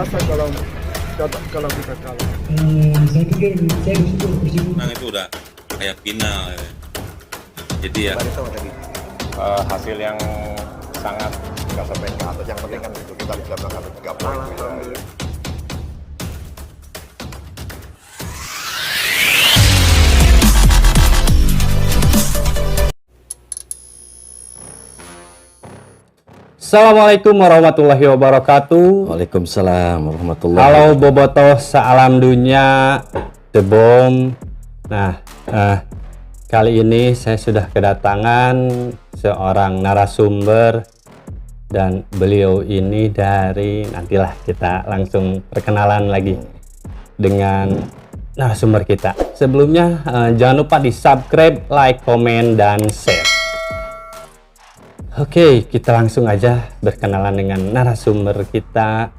merasa kalau kita kalah. Saya pikir saya bersyukur. Menang itu udah kayak final ya. Jadi ya hasil yang sangat nggak sampai ke atas, yang penting kan itu kita bisa menangkan 3 poin. Assalamualaikum warahmatullahi wabarakatuh. Waalaikumsalam warahmatullahi Halo Bobotoh sealam dunia The Bomb. Nah, kali ini saya sudah kedatangan seorang narasumber dan beliau ini dari, nantilah kita langsung perkenalan lagi dengan narasumber kita. Sebelumnya jangan lupa di subscribe, like, komen, dan share. Oke, kita langsung aja berkenalan dengan narasumber kita.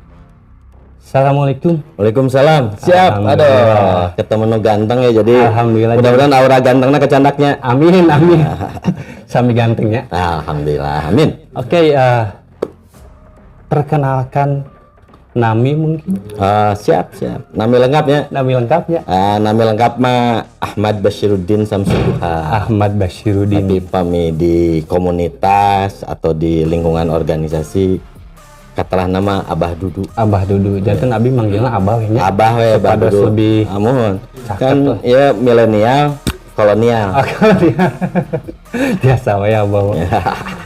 Assalamualaikum. Waalaikumsalam. Siap. Aduh, ketemu nu ganteng ya, jadi Alhamdulillah. mudah-mudahan aura gantengnya kecandaknya. Amin, amin. Sami gantengnya. Alhamdulillah, amin. Oke, perkenalkan Nami mungkin. Siap. Nami lengkapnya. Nami lengkapnya. Nami lengkap mah Ahmad Bashiruddin Samsuduha. Ahmad Bashiruddin. Tapi pami di komunitas atau di lingkungan organisasi katalah nama Abah Dudu. Abah Dudu. Jantan Abi manggilnya Abah we nya. Abah we, Abah Kepada Dudu. lebih Amun. cakep Kan lah. ya milenial, kolonial. Kalau dia biasa we Abah.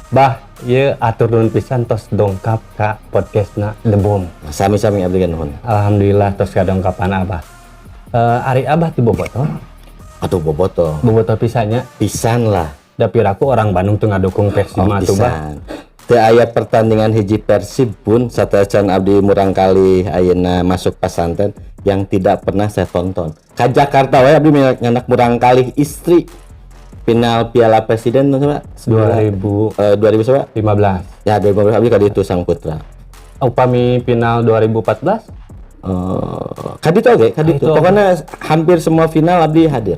Bah, ieu atur nuhun pisan tos dongkap ka podcastna The Bomb. Sami-sami abdi nuhun. Alhamdulillah tos kadongkapan Abah. Ari Abah ti Bobotoh. Atuh bobotoh. Bobotoh pisannya. Pisan lah. Dapir aku orang Bandung teu ngadukung Persib mah atuh Bah. Pisan. Teu aya pertandingan hiji Persib pun satecan abdi murang kali ayeuna masuk pasantren yang tidak pernah saya tonton. Ka Jakarta we abdi nyanak murang kali istri final Piala Presiden coba 2000 coba 15. ya 2015 abdi ka ditu sang putra. Upami final 2014 Kaditu oge kaditu. Pokoknya hampir semua final abdi hadir.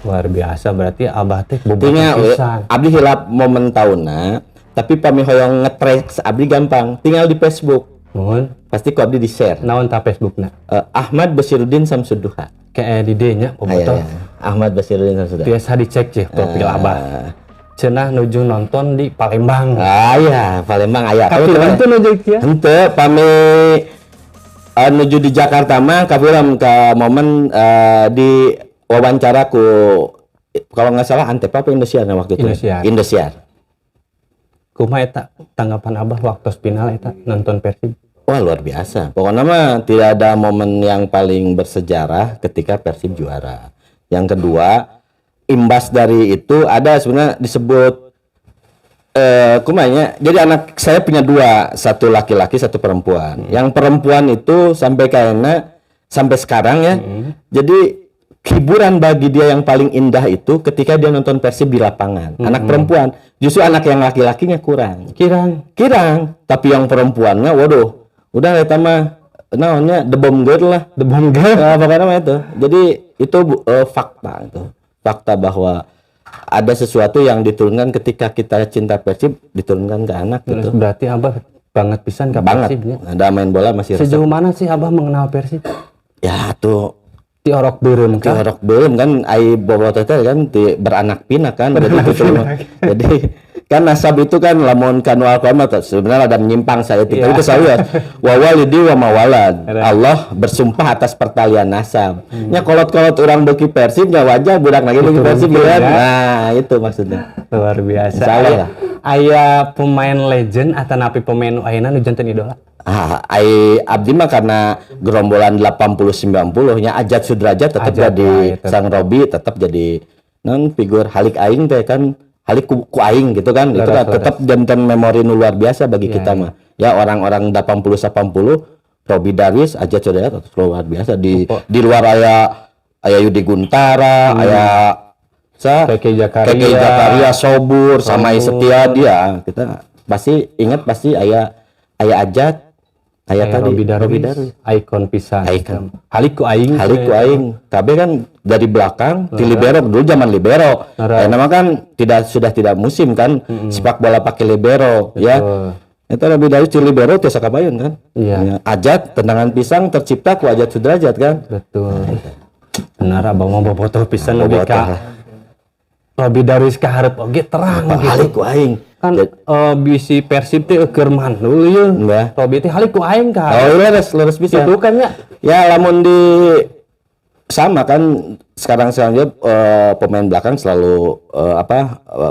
luar biasa, berarti Abah teh bobotoh Tinggal pisan. abdi hilap momen tahunna, tapi pami hoyong nge-track abdi gampang. Tinggal di Facebook. Mohon Pasti ku abdi di-share. naon ta Facebookna? Ahmad Bashiruddin Samsuduha. Kayak di D-nya bobotoh. Ahmad Bashiruddin Samsuduha. Biasa dicek cih profil Abah. Cenah nuju nonton di Palembang. Ya, Palembang aya. Kapilan tuh nuju kieu? Henteu pami nuju di Jakarta mah kapiram ka momen di wawancara ku kalau nggak salah Antep apa Indosiar waktu itu. Indosiar. Kumaha eta tanggapan Abah waktu final eta nonton Persib? Wah, luar biasa. Pokoknya mah tidak ada momen yang paling bersejarah ketika Persib juara. Yang kedua, imbas dari itu ada sebenarnya disebut kumanya. Jadi anak saya punya dua, satu laki-laki, satu perempuan. Yang perempuan itu sampai kayaknya sampai sekarang ya. Jadi hiburan bagi dia yang paling indah itu ketika dia nonton Persib di lapangan. Anak perempuan, justru anak yang laki-lakinya kurang. Kirang. Tapi yang perempuannya, waduh, udah eta mah naonnya the bomb girl lah. The Bomb Girl. Pokoknya mah itu. Jadi itu fakta itu. Fakta bahwa ada sesuatu yang diturunkan ketika kita cinta Persib diturunkan ke anak Terus gitu. berarti Abah banget pisan ke Banget. Persibnya. Ada main bola masih resep. Sejauh mana sih Abah mengenal Persib? Ya tuh Ti orok beureum kah? Orok belum kan ai bobotoh teh kan beranak pinak kan jadi kan nasab itu kan lamun kanu Al-Qur'an sebenarnya ada menyimpang saya itu saya wa walidi wa mawalad. Allah bersumpah atas pertalian nasab. Nya kolot-kolot orang beuki Persib nya wajar budak lagi beuki Persib kan. Nah, itu maksudnya. Luar biasa. Insyaallah. Aya pemain legend atau napi pemain ayeuna nu janten idola? Abdi mah karena gerombolan 80-90 nya Ajat Sudrajat tetap jadi Sang Robi, tetap jadi non figur Halik Aing teh kan Halik ku Aing gitu kan. Itu kan tetap jantan memori nu luar biasa bagi kita mah. Ya orang-orang 80-80 Robi Darwis, Ajat Sudrajat luar biasa di luar aya Yudi Guntara, aya Keke Jakaria, Sobur, sama Setiadi ya. Kita pasti ingat pasti aya Ajat, aya tadi Robi Darwis, ikon pisan. Icon. Halik ku aing. KB kan dari belakang di libero dulu zaman libero. Nama kan sudah tidak musim kan sepak bola pakai libero. Ya Itu lebih dari Cilibero tiasa kabayun kan. Iya. Ya, Ajat tendangan pisang tercipta ku Ajat Sudrajat kan. Betul. Benar abang mau bobotoh pisan lebih Bobotoh ka lah. Robi Darwis ka hareup oge terang Halik gitu. ku aing. Kan bisi Persib teh keur man dulu ye. Iya. Robi teh halik ku aing ka. Oh, leres bisa. Itu kan ya. Ya lamun di sama kan sekarang pemain belakang selalu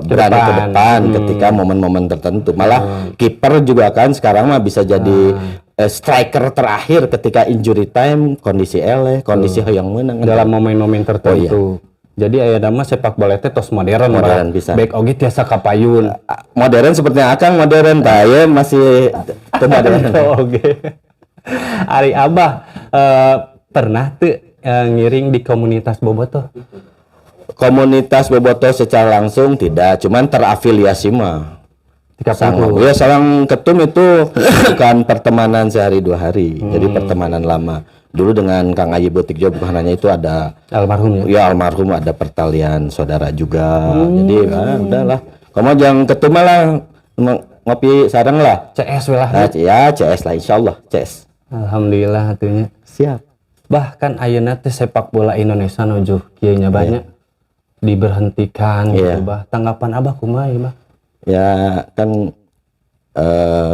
berani ke depan ketika momen-momen tertentu. Malah kiper juga kan sekarang mah bisa jadi striker terakhir ketika injury time, kondisi kondisi yang menang Dalam momen-momen tertentu. Jadi aya nama sepak bola teh tos modern bisa. Baik oge tiasa kapayun. Modern seperti Akang modern, saya masih modern. Oke. Ari Abah pernah tuh ngiring di komunitas bobotoh? Komunitas bobotoh secara langsung tidak, cuman terafiliasi mah. Ya sareng ketum itu bukan pertemanan sehari 2 hari, jadi pertemanan lama. Dulu dengan Kang Ayi Butik Jo bukan hanya itu ada almarhum ya almarhum, ada pertalian saudara juga. Jadi udahlah. Kamu jangan ketum lah, ngopi sareng lah. CS lah. Ya CS lah insyaallah CS. Alhamdulillah atunya. Siap. Bahkan ayeuna teh sepak bola Indonesia nuju kieu nya banyak diberhentikan gitu bah. Tanggapan Abah kumaha ya bah? Ya kan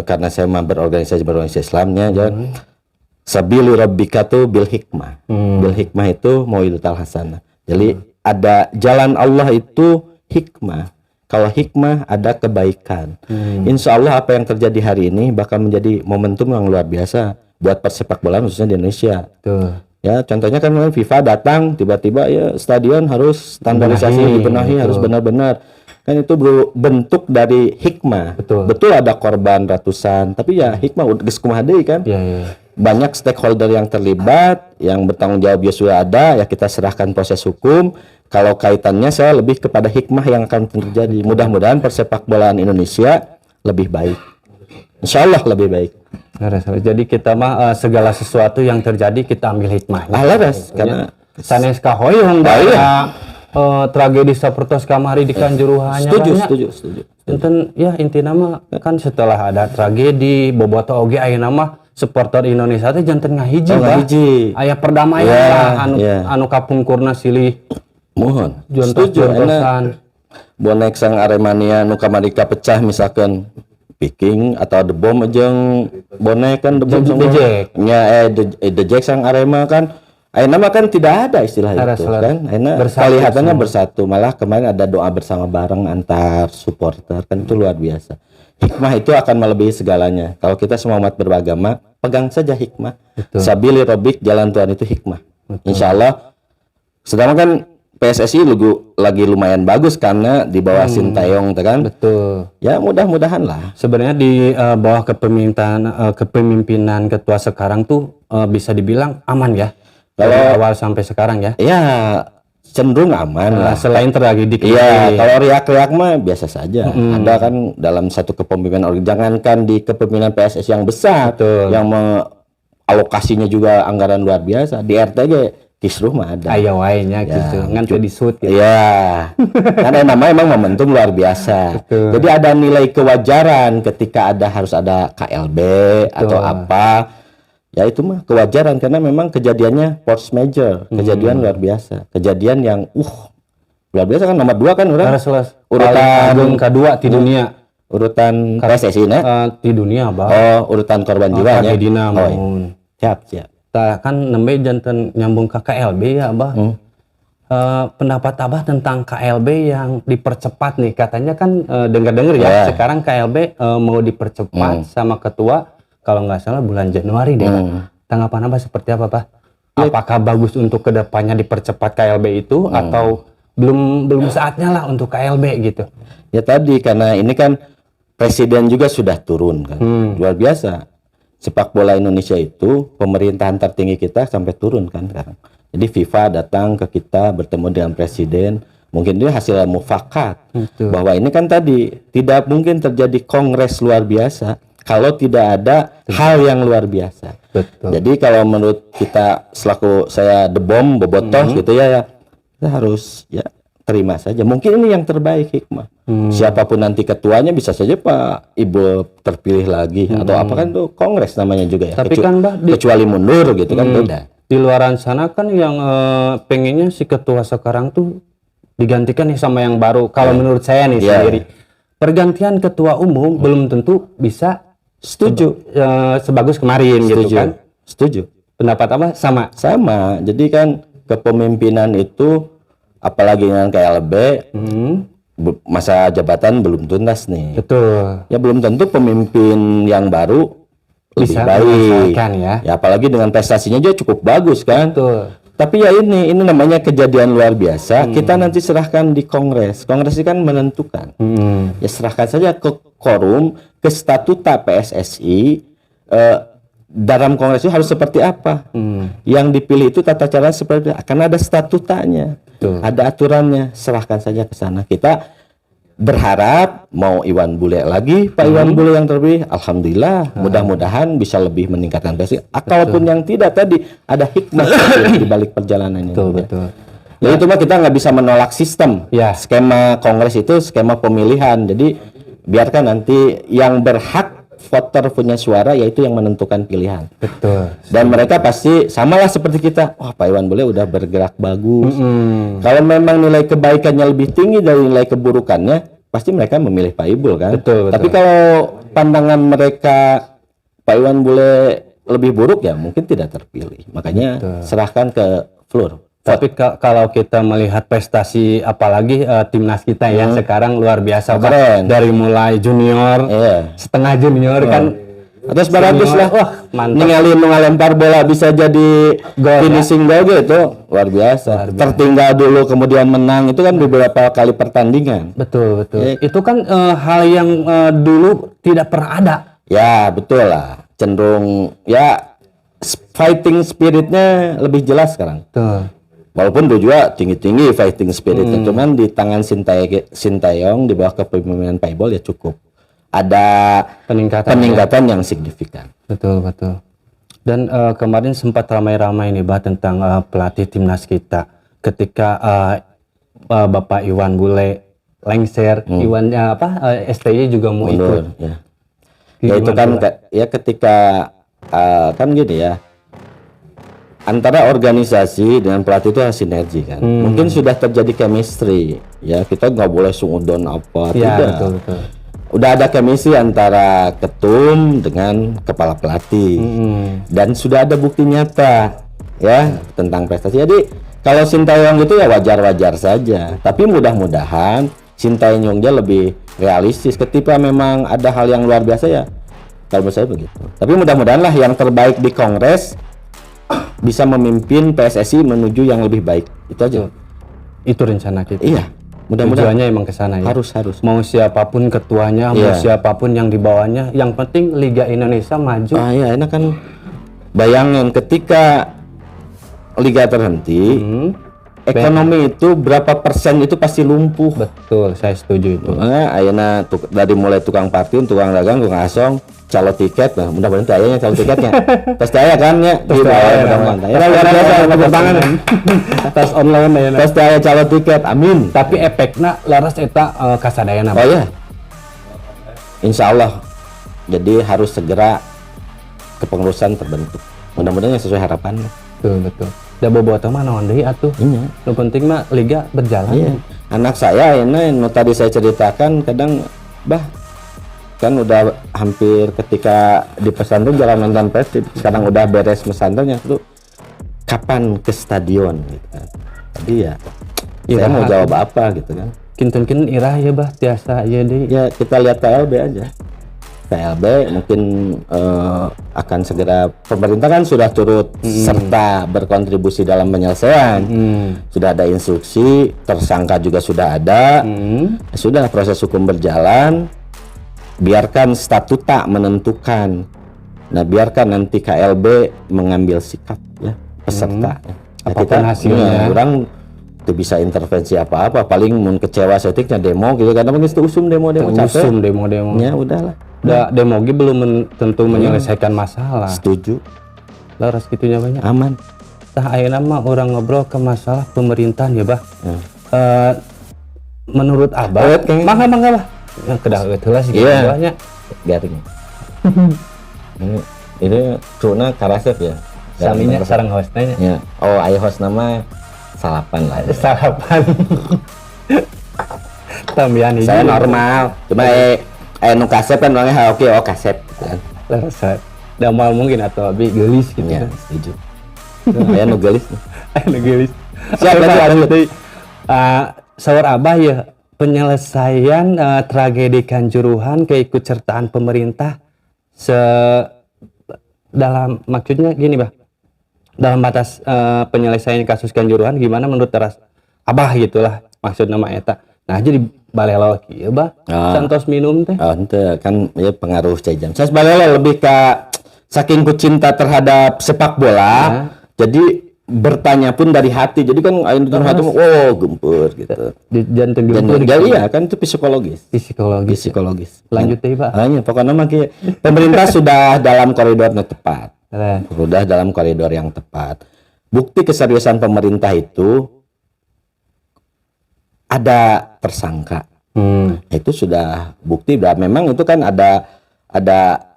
karena saya berorganisasi Islamnya jangan sabili rabbika tuh bil hikmah. Bil hikmah itu mau'izatul hasanah. Jadi ada jalan Allah itu hikmah. Kalau hikmah ada kebaikan. Insya Allah apa yang terjadi hari ini bakal menjadi momentum yang luar biasa buat persepak bola khususnya di Indonesia. Tuh. Ya contohnya kan FIFA datang tiba-tiba ya stadion harus standarisasi dibenahi harus benar-benar. Kan itu bentuk dari hikmah. Betul ada korban ratusan, tapi ya hikmah geus kumaha deui kan. Banyak stakeholder yang terlibat, yang bertanggung jawab ya sudah ada, ya kita serahkan proses hukum. Kalau kaitannya saya lebih kepada hikmah yang akan terjadi. Mudah-mudahan persepak bolaan Indonesia lebih baik. Insya Allah lebih baik. Jadi kita mah segala sesuatu yang terjadi kita ambil hikmahnya. Karena sanes kahoyong tragedi sapertos kamari di Kanjuruhan. Setuju. Enten ya intina mah kan setelah ada tragedi bobotoh oge ayeuna mah supporter Indonesia teh janten ngahiji bah. Aya perdamaian anu kapungkurna silih. Mohon. Jontos-jontosan. Bonek sang Aremania nu kamari kapecah misalkan Viking atau The Bomb jeung bonek kan The Bomb sama nya The Jack sang Arema kan ayeuna mah kan tidak ada istilah itu kan ayeuna kelihatannya bersatu malah kemarin ada doa bersama bareng antar supporter kan itu luar biasa. Hikmah itu akan melebihi segalanya. Kalau kita semua umat beragama pegang saja hikmah. Sabili rabbik, jalan Tuhan itu hikmah. Insyaallah. Sedangkan kan PSSI lagi lumayan bagus karena di bawah Sintayong kan. Betul. Ya mudah-mudahan lah. Sebenarnya di bawah kepemimpinan ketua sekarang tuh bisa dibilang aman ya. Kalau awal sampai sekarang ya. Ya cenderung aman lah. Selain tragedi. Iya, kalau riak-riak mah biasa saja. Ada kan dalam satu kepemimpinan jangankan di kepemimpinan PSSI yang besar, yang alokasinya juga anggaran luar biasa. Di RTG kisruh mah ada. Aya wae nya gitu. Ngan teu disut gitu. Iya. Karena namanya emang momentum luar biasa. Jadi ada nilai kewajaran ketika harus ada KLB atau apa. Ya itu mah kewajaran karena memang kejadiannya force major, kejadian luar biasa. Kejadian yang luar biasa kan nomor 2 kan urutan kedua di dunia. Urutan PSSI di dunia, Bang. Urutan korban jiwanya. Siap. Kan nembe janten nyambung ke KLB ya, Abah. Pendapat Abah tentang KLB yang dipercepat nih. Katanya kan dengar-dengar ya, sekarang KLB mau dipercepat sama ketua kalau nggak salah bulan Januari deh. Tanggapan Abah seperti apa, Pak? Apakah bagus untuk kedepannya dipercepat KLB itu atau belum saatnya lah untuk KLB gitu? Ya tadi karena ini kan presiden juga sudah turun kan. Luar biasa. Sepak bola Indonesia itu pemerintahan tertinggi kita sampai turun kan sekarang. Jadi FIFA datang ke kita bertemu dengan presiden, mungkin dia hasil mufakat bahwa ini kan tadi tidak mungkin terjadi kongres luar biasa kalau tidak ada hal yang luar biasa. Jadi kalau menurut kita selaku saya The Bomb bobotoh gitu ya kita harus terima saja. Mungkin ini yang terbaik hikmah. Siapapun nanti ketuanya bisa saja Pak Ibu terpilih lagi atau apa kan itu kongres namanya juga ya. Tapi kan Mbah, kecuali mundur gitu kan beda. Di luaran sana kan yang pengennya si ketua sekarang tuh digantikan nih sama yang baru. Kalau menurut saya nih sendiri, pergantian ketua umum belum tentu bisa sebagus kemarin gitu kan. Setuju. Pendapat apa? Sama. Jadi kan kepemimpinan itu apalagi dengan KLB masa jabatan belum tuntas nih. Betul. Ya belum tentu pemimpin yang baru Bisa lebih baik. ya. Apalagi dengan prestasinya dia cukup bagus kan. Betul. Tapi ya ini namanya kejadian luar biasa. Kita nanti serahkan di Kongres. Kongres ini kan menentukan. Ya serahkan saja ke quorum, ke statuta PSSI. Dalam Kongres itu harus seperti apa? Yang dipilih itu tata cara seperti apa? Karena ada statutanya, ada aturannya. Serahkan saja ke sana. Kita berharap mau Iwan Bule lagi, Pak Iwan Bule yang terpilih, alhamdulillah, mudah-mudahan bisa lebih meningkatkan prestasi. Kalaupun yang tidak tadi ada hikmah di balik perjalanan ini. Betul. Jadi itu mah kita nggak bisa menolak sistem. Skema Kongres itu skema pemilihan. Jadi biarkan nanti yang berhak voter punya suara yaitu yang menentukan pilihan. Betul. Dan mereka pasti samalah seperti kita. Wah, Pak Iwan Bule udah bergerak bagus. Kalau memang nilai kebaikannya lebih tinggi dari nilai keburukannya, pasti mereka memilih Pak Ibul kan. Betul. Tapi kalau pandangan mereka Pak Iwan Bule lebih buruk ya mungkin tidak terpilih. Makanya serahkan ke floor. Tapi kalau kita melihat prestasi apalagi timnas kita ya sekarang luar biasa Keren. dari mulai junior, setengah junior kan atas baratus lah. Wah, mantap. Ninggalin ngelempar bola bisa jadi finishing goal gitu. Luar biasa. Tertinggal dulu kemudian menang itu kan beberapa kali pertandingan. Betul. Itu kan hal yang dulu tidak pernah ada. Ya, betul lah. Cenderung ya fighting spiritnya lebih jelas sekarang. Betul. Walaupun dulu juga tinggi-tinggi fighting spiritnya, cuman di tangan Sintayong di bawah kepemimpinan Pak Ibol ya cukup ada peningkatan yang signifikan. Betul. Dan kemarin sempat ramai-ramai nih tentang pelatih timnas kita ketika Bapak Iwan Bule lengser, STY juga mau ikut. Ya itu kan ya ketika kan gini ya. Antara organisasi dengan pelatih itu harus sinergi kan. Mungkin sudah terjadi chemistry ya, kita nggak boleh sungudon apa tidak. Betul. Udah ada chemistry antara ketum dengan kepala pelatih dan sudah ada bukti nyata ya tentang prestasi. Jadi kalau Sintayong itu ya wajar-wajar saja, tapi mudah-mudahan Sintayong dia lebih realistis ketika memang ada hal yang luar biasa ya. Kalau menurut saya begitu. Tapi mudah-mudahan lah yang terbaik di Kongres bisa memimpin PSSI menuju yang lebih baik. Itu aja. Itu rencana kita. Iya. Mudah-mudahan tujuannya emang ke sana ya. Harus. Mau siapapun ketuanya, mau siapapun yang di bawahnya, yang penting Liga Indonesia maju. Iya, enak kan. Bayangin ketika liga terhenti, ekonomi itu berapa persen itu pasti lumpuh. Betul, saya setuju itu. Ayeuna dari mulai tukang parkir, tukang dagang, tukang asong, calo tiket, nah mudah-mudahan itu ayahnya calo tiketnya. Pasti ayah kan ya, pasti ayah. Luar biasa tepuk tangan. Tes online ya. Pasti ayah calo tiket, amin. Tapi efeknya laras eta kasadayana. Oh iya. Insya Allah. Jadi harus segera kepengurusan terbentuk. Mudah-mudahan sesuai harapannya. Betul. Da bobotoh mah naon deui atuh. Iya. Yang penting mah liga berjalan. Iya. Anak saya ini tadi saya ceritakan kadang kan udah hampir ketika di pesantren jalan nonton Persib, sekarang udah beres pesantrennya tuh kapan ke stadion gitu kan. Tapi ya saya mau jawab apa gitu kan. Kinten irah ya tiasa ya deui. Ya kita lihat KLB aja. KLB mungkin akan segera, pemerintah kan sudah turut serta berkontribusi dalam penyelesaian. Sudah ada instruksi, tersangka juga sudah ada. Sudah proses hukum berjalan. Biarkan statuta menentukan. Nah, biarkan nanti KLB mengambil sikap ya peserta. Apapun hasilnya. Orang itu bisa intervensi apa-apa, paling mun kecewa setiknya demo gitu, karena mungkin itu usum demo capek. Usum demo. Ya udahlah. Demo belum tentu menyelesaikan masalah. Setuju. Laras gitunya banyak. Aman. Tah ayeuna mah orang ngobrol ke masalah pemerintahan ya, menurut Abah, Awet, Kang. mangga bah. Yang kedah eueuh sih Iya. buahnya. Garing. Ini truna karasep ya. Saminya sareng hostnya nya. Ya. Oh, aya host nama salapan lah. Sarapan. Tambihan hiji. Saya normal. Cuma nu kasep kan orangnya oke, kasep gitu kan. Rasa damal mungkin atau abi geulis gitu Ya, kan. setuju. Aya nu geulis. Anu geulis. Siap, lanjut. Sawar Abah ya, penyelesaian tragedi Kanjuruhan keikutsertaan pemerintah dalam maksudnya gini bah, dalam batas penyelesaian kasus Kanjuruhan gimana menurut teras Abah gitulah maksud nama eta. Nah jadi balelo kieu bah, santos minum teh. Oh, ente kan ya pengaruh jam. Saya sebenarnya lebih ke saking ku cinta terhadap sepak bola, jadi bertanya pun dari hati. Jadi kan ayo nonton hati, wow gempur gitu. Di jantung Dan gempur. iya kan itu psikologis. Psikologis. Lanjut deh Pak. Hanya pokoknya mah kieu. Pemerintah sudah dalam koridor yang tepat. Keren. Sudah dalam koridor yang tepat. Bukti keseriusan pemerintah itu ada tersangka. Itu sudah bukti, udah memang itu kan ada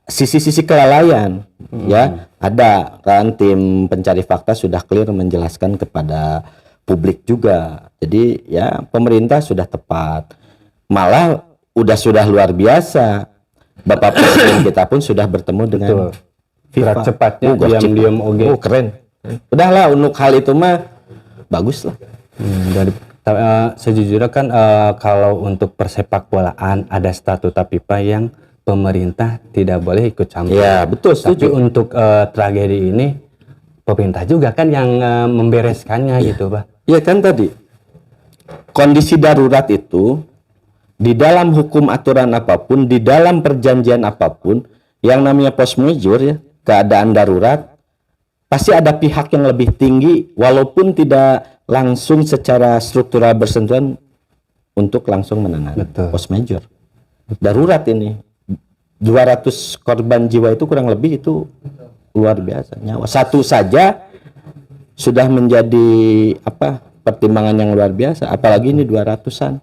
sisi-sisi kelalaian, ya ada kan tim pencari fakta sudah clear menjelaskan kepada publik juga. Jadi ya pemerintah sudah tepat, malah sudah luar biasa. Bapak Presiden kita pun sudah bertemu dengan Gerak cepatnya, diam-diam oge. Keren. Udahlah untuk hal itu mah bagus lah. Sejujurnya kan kalau untuk persepak bolaan ada statuta FIFA yang pemerintah tidak boleh ikut campur. Ya betul, Tapi setuju. untuk tragedi ini pemerintah juga kan yang membereskannya gitu, Pak. Iya kan tadi kondisi darurat itu di dalam hukum aturan apapun, di dalam perjanjian apapun, yang namanya force majeure ya, keadaan darurat, pasti ada pihak yang lebih tinggi walaupun tidak langsung secara struktural bersentuhan untuk langsung menangani force majeure. Darurat ini 200 korban jiwa itu kurang lebih itu luar biasa, nyawa satu saja sudah menjadi pertimbangan yang luar biasa, apalagi ini 200-an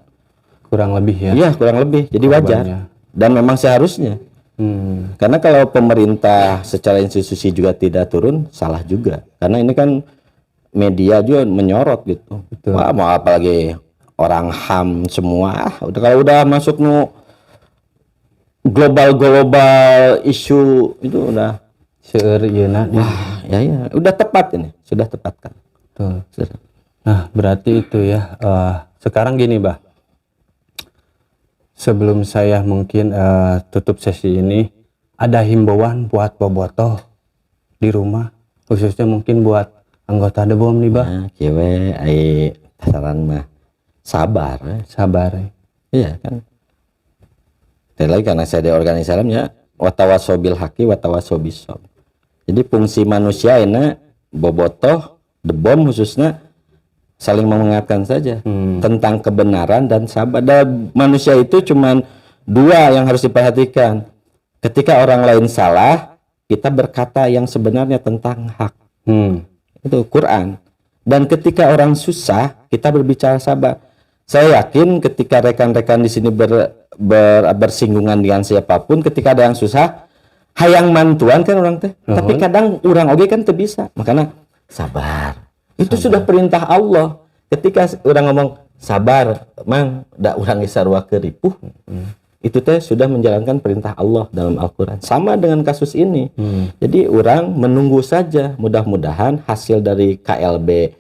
Kurang lebih ya. iya kurang lebih, jadi wajar dan memang seharusnya. Karena kalau pemerintah secara institusi juga tidak turun, salah juga, karena ini kan media juga menyorot gitu. Wah, mau apalagi orang HAM semua, kalau udah masuk global isu itu udah Seueur ieuna. wah ya udah tepat, ini sudah tepat kan. Betul. Nah, berarti itu ya. Sekarang gini, Bah. Sebelum saya mungkin tutup sesi ini, ada himbauan buat bobotoh di rumah, khususnya mungkin buat anggota Debom nih, Bah. Nah, kieu saran mah sabar. Sabar. Iya kan. Lagi karena saya di organisasinya watawasobil haki watawasobis sob. Jadi fungsi manusia ini bobotoh Debom khususnya saling mengingatkan saja tentang kebenaran dan sabar. Dan manusia itu cuman dua yang harus diperhatikan. Ketika orang lain salah, kita berkata yang sebenarnya tentang hak. Itu Quran. Dan ketika orang susah, kita berbicara sabar. Saya yakin ketika rekan-rekan di sini bersinggungan dengan siapapun, ketika ada yang susah, hayang mantuan kan orang teh. Tapi kadang orang oge kan teu bisa. Makanya sabar. Itu sudah perintah Allah. Ketika orang ngomong sabar, mang da urang geus sarua ripuh. Itu teh sudah menjalankan perintah Allah dalam Al-Qur'an. Sama dengan kasus ini. Jadi orang menunggu saja, mudah-mudahan hasil dari KLB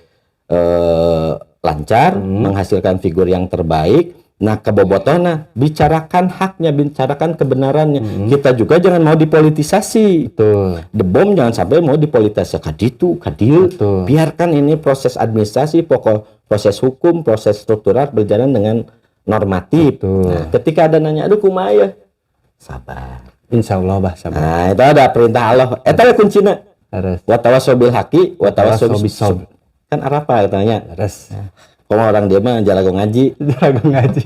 lancar, menghasilkan figur yang terbaik. Nah, kebobotona bicarakan haknya, bicarakan kebenarannya. Kita juga jangan mau dipolitisasi. Betul. Debom jangan sampai mau dipolitisasi kaditu, kadieu. Biarkan ini proses administrasi, proses hukum, proses struktural berjalan dengan normatif. Nah, ketika ada nanya, aduh kumaha ya? Sabar. Insya Allah, Bah, sabar. Nah, itu ada perintah Allah. Eta kuncinya. Harus. Watawasobil haki, watawasobil sob. Kan apa katanya? Harus. Kalau orang dia mah jalago ngaji. Jago ngaji.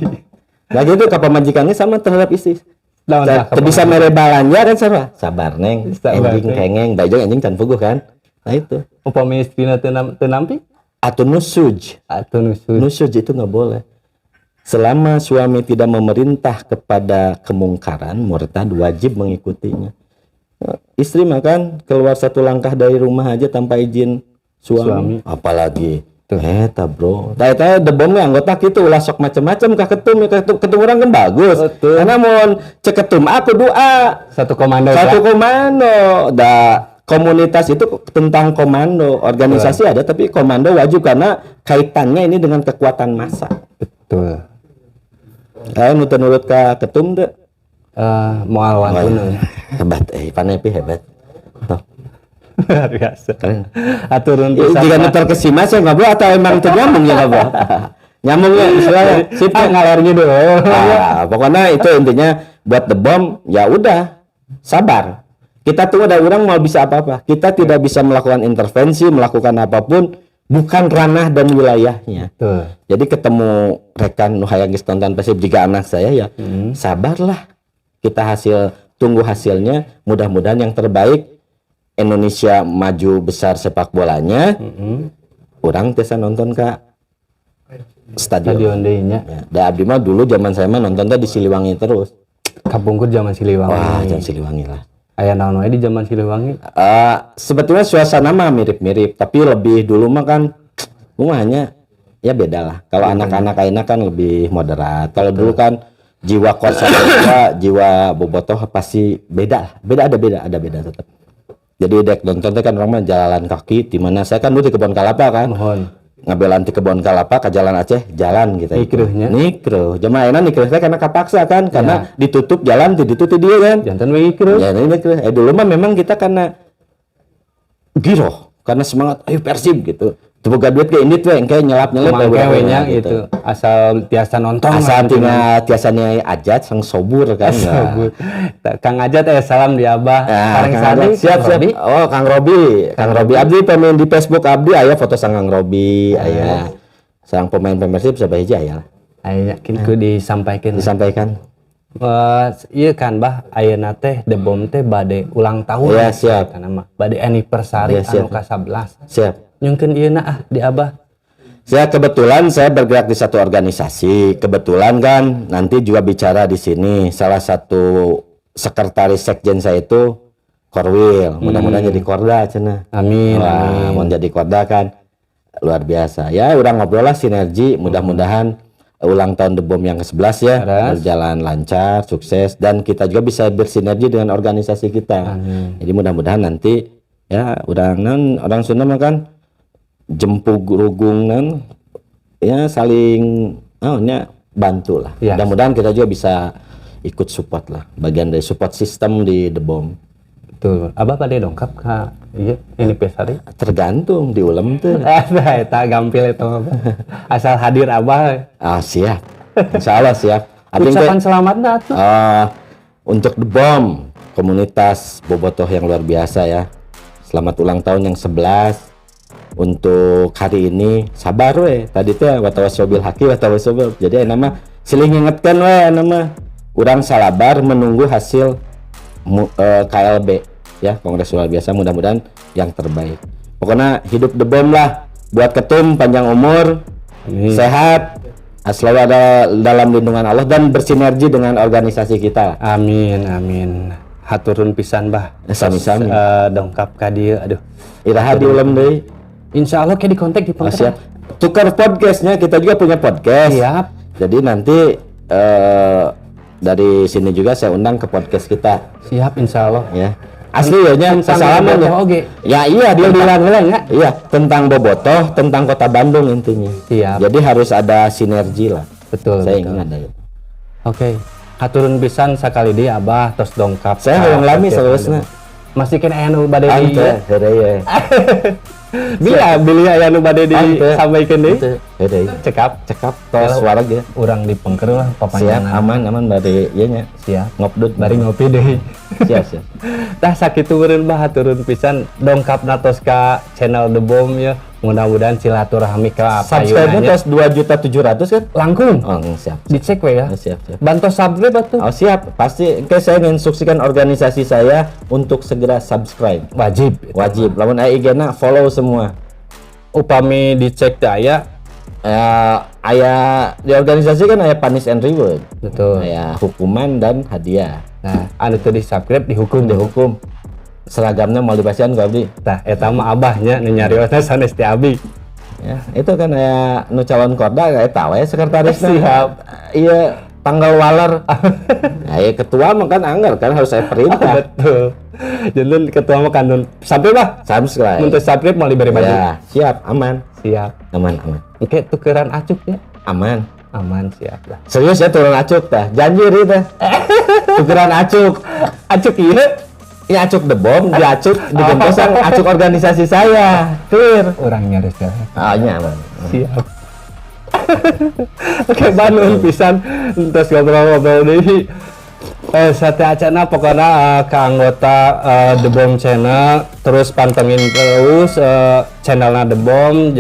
Lagi itu kapal majikannya sama terhadap istri. Bisa mere balanja kan sama. Sabar neng, anjing kengeng, bajong anjing can puguh kan. Nah itu. Upami istrina teu nampi? Atau nusuj. Atau nusuj. Nusuj itu nggak boleh. Selama suami tidak memerintah kepada kemungkaran, murtad wajib mengikutinya. Istri makan keluar satu langkah dari rumah aja tanpa izin suami. Apalagi eta bro. Eta debom anggota gitu ulah sok macam-macam ka ketum ketum orang kan bagus. Betul. Karena mau cek ketum aku doa Satu komando. Da komunitas itu tentang komando. Organisasi ada tapi komando wajib karena kaitannya ini dengan kekuatan massa. Betul. Nurut ka ketum teh. Moal wantun. Hebat, Panepi hebat. Luar biasa. Keren. Aturun Jika pisan. nutor ke Simas ya ngobrol atau emang tuh nyambung ya ngobrol? Nyambung ya, misalnya sip ngalernya dulu. pokoknya itu intinya buat the bomb ya udah sabar. Kita tunggu ada orang mau bisa apa-apa. Kita tidak bisa melakukan intervensi, melakukan apapun bukan ranah dan wilayahnya. Betul. Jadi ketemu rekan nu hayang geus tonton Persib juga anak saya ya. Sabarlah. Kita tunggu hasilnya, mudah-mudahan yang terbaik. Indonesia maju besar sepak bolanya, orang biasa nonton ke stadion deui nya. ya. Da abdi mah dulu zaman saya mah nontonnya di Siliwangi terus. Kapungkur zaman Siliwangi. Wah, zaman Siliwangi lah. Aya naon wae di zaman Siliwangi? Sebetulnya suasana mah mirip-mirip, tapi lebih dulu mah kan hanya ya beda lah. Kalau anak-anak aina kan lebih moderat. Kalau dulu kan jiwa kosong jiwa bobotoh pasti beda lah. Ada beda tetap. Jadi dek nonton kan orang mah jalan kaki di mana saya kan dulu di Kebon Kalapa kan. Ngabelan di Kebon Kalapa ke Jalan Aceh jalan gitu. Nikreuhnya. Nikreuh. Jemaah ayeuna nikreuh teh karena kapaksa kan karena ditutup jalan itu dia kan. Jantan we nikreuh. Ya ini nikreuh. Dulu mah memang kita karena giroh, karena semangat ayo Persib gitu. Boga duit ke indit we engke nyelap-nyelap nya gitu. Asal tiasa nonton. Asal tinggal tiasanya ajat sang sobur kan. Sobur. Kang Ajat salam di Abah. Kang Sadi siap. Oh, Kang Robi. Abdi pemain di Facebook Abdi aya foto sang Kang Robi, aya. Sang pemain Persib sabah hiji aya. Aya kitu disampaikan. Iya kan Bah, ayeuna teh The Bomb teh bade ulang tahun. Iya, siap. Kana mah bade anniversary anu ka-11. Siap. Nyungkeun ieuna di Abah. Kebetulan saya bergerak di satu organisasi. Kebetulan kan nanti juga bicara di sini. Salah satu sekretaris sekjen saya itu Korwil. Mudah-mudahan jadi Korda cenah. Amin. Mau jadi Korda kan luar biasa. Ya udah ngobrol lah sinergi. Mudah-mudahan ulang tahun The Bomb yang ke-11 ya berjalan lancar, sukses dan kita juga bisa bersinergi dengan organisasi kita. Jadi mudah-mudahan nanti ya orang Sunda mah kan jempug rugungan ya saling bantu lah. Yes. Mudah-mudahan kita juga bisa ikut support lah, bagian dari support system di The Bomb. Betul. Abah pada dongkap ka anniversary? Tergantung di ulam tuh. Eta gampil itu asal hadir Abah. Siap. Insyaallah siap. Ucapan selamat datang. Untuk The Bomb, komunitas bobotoh yang luar biasa ya. Selamat ulang tahun yang 11. Untuk hari ini sabar we. Tadi teh watawasobil haki watawasobil. Jadi nama silih ngingetkeun we nama urang salabar menunggu hasil KLB ya, Kongres luar biasa, mudah-mudahan yang terbaik. Pokoknya hidup The Bomb lah. Buat ketum panjang umur, sehat, selalu ada dalam lindungan Allah dan bersinergi dengan organisasi kita. Amin. Haturun pisan Bah. Sami-sami. Dongkap ka dieu aduh. Iraha di ulam deui. Insyaallah kayak di kontak di Siap. Tukar podcastnya, kita juga punya podcast. Siap. Jadi nanti dari sini juga saya undang ke podcast kita. Siap insyaallah. Ya. Asli ya nya salaman ya. Ya iya dia bilang ya. Iya, tentang bobotoh, tentang Kota Bandung intinya. Siap. Jadi harus ada sinergi lah. Betul. Saya ingin ada itu. Oke. Haturun pisan sakali deui Abah tos dongkap. Saya hoyong lami saeusna. Masih kena aya nu bade di. Heureuy. Bili aya nu bade disampaikan deui. Heureuy. Cekap Tos suara ge. Urang dipengker lah Siap, papanjangan. aman bade ieu nya. Siap. Ngopdut Bari ngopi deui. Siap. Tah sakitu meureun Bah haturun pisan dongkapna tos ka channel The Bomb ya. Mudah-mudahan silaturahmi ka Subscribe-nya tos 2.700.000 kan? langkung. Siap. Dicek we ya. Siap. Bantos subscribe atuh. Siap. Pasti saya menginstruksikan organisasi saya untuk segera subscribe. Wajib. Lamun aya IG-na follow semua. Upami dicek teh aya Aya di organisasi kan aya punish and reward. Betul. Aya hukuman dan hadiah. Nah, anu teu di subscribe dihukum Dihukum. Seragamnya mau dipasihan ku abdi. Tah eta mah abahnya nu nyariosna sanes ti abi. Ya, itu kan aya nu calon korda eta we sekretarisna. Siap. Iya, tanggal waler. Nah, ya ketua mah kan anggar kan harus saya perintah. Betul. Jadi ketua mah kan sampai bah. Subscribe. Untuk subscribe mau diberi baju. Ya, siap, aman. Siap. Aman. Oke, tukeran acuk ya. Aman. Aman, siap lah. Serius ya turun acuk tah. Janji ieu teh. Tukeran acuk. Acuk ieu. Ini acuk The Bomb, di acuk digentosang acuk organisasi saya. Clear. Orang nyaris ya. Ah, aman. Siap. Oke, Banun pisan terus ngobrol-ngobrol deui. Sate acana pokoknya ke anggota The Bomb Channel terus pantengin terus channelnya The Bomb.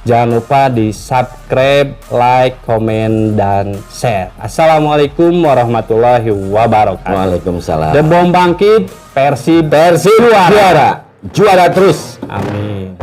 Jangan lupa di subscribe, like, komen, dan share. Assalamualaikum warahmatullahi wabarakatuh. Waalaikumsalam. The Bomb bangkit, versi Juara terus. Amin.